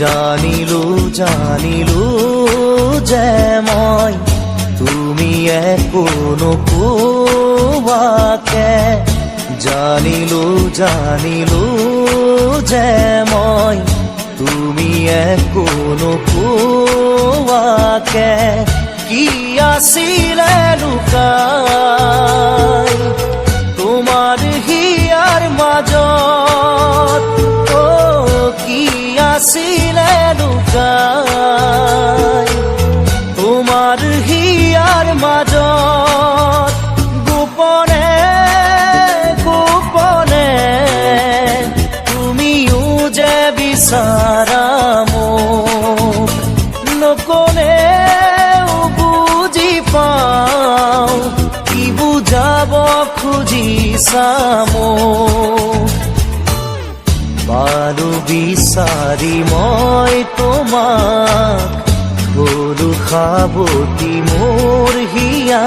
জানিলো যে মই তুমি একো নোকোৱাকে জানিলো যে মই তুমি একো নোকোৱাকে কি আছিলে লুকাই তোমাৰ হিয়াৰ মাজত কি আছিলে লুকাই তোমাৰ হিয়াৰ মাজত গোপনে গোপনে তুমিও যে বিচাৰা মোক নকলেও বুজি পাওঁ কি বুজাব খুজিছা মোক পালো বিচাৰি মই তোমাক হলো সাৱটি মোৰ হিয়া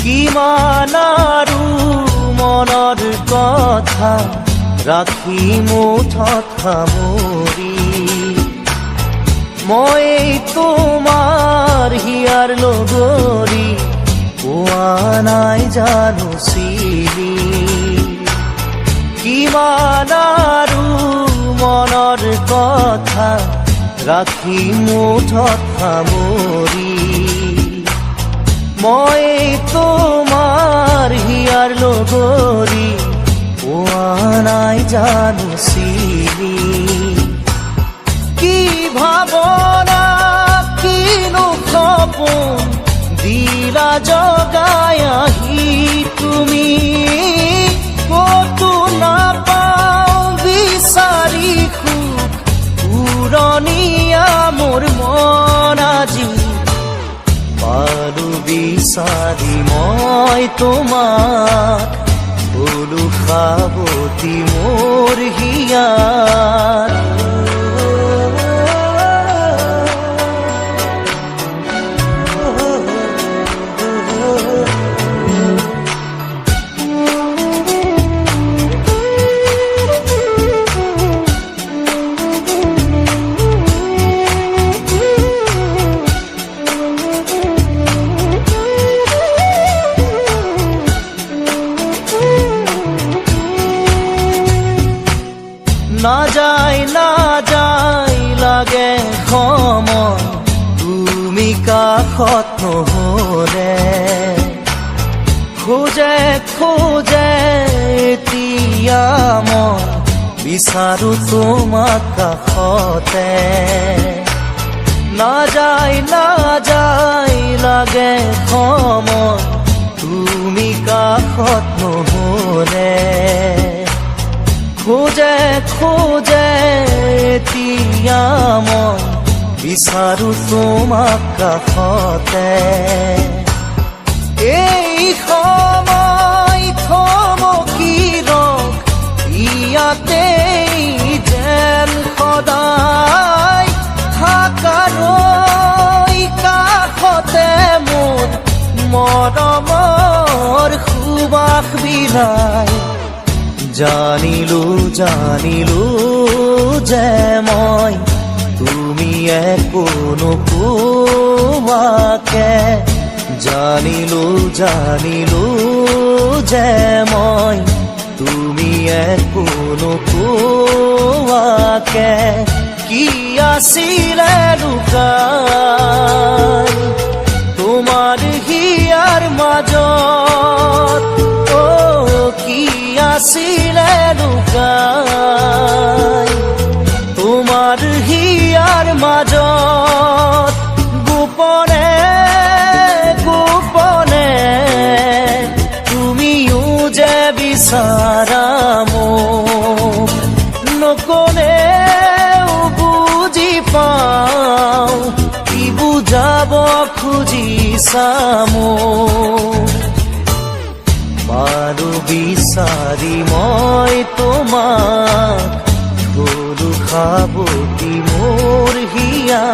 কিমান আৰু মনৰ কথা ৰাখি মুঠত সামৰি মই তোমাৰ হিয়াৰ লগৰী পোৱা নাই জানো চিনি কিমান আৰু মনৰ কথা ৰাখি মুঠত সামৰি মই তোমাৰ হিয়াৰ লগৰী পোৱা নাই জানো চিনি কি ভাৱনা কিনো সপোন দিলা জগাই আহি তুমি ক'তো নাপাওঁ বিচাৰি সুখ পুৰণীয়া মোৰ মন আজি পালো বিচাৰি মই তোমাক হলো সাৱটি মোৰ হিয়াৰ না যায় লাগে সময় তুমি কাষত নহলে খোজে এতিয়া মই বিচাৰো তোমাক কাষতে না যায় লাগে সময় তুমি কাষত নহলে খোজে এতিয়া মই বিচাৰো তোমাক কাষতে এই সময় থমকি ৰখ ইয়াতে যেন সদায় থাকাৰৈ কাষতে মোৰ মৰমৰ সুবাস বিলাই জানিলো যে মই তুমি একো নোকোৱাকে জানিলো যে মই তুমি একো নোকোৱাকে কি আছিলে লুকাই তোমাৰ হিয়াৰ মাজত কি আছিলে লুকাই তোমাৰ হিয়াৰ মাজত গোপনে গোপনে তুমিও যে বিচাৰা মোক নকলেও বুজি পাওঁ দিছা মোক বাৰু বিচাৰি মই তোমাক গলো সাৱটি মোৰ হিয়া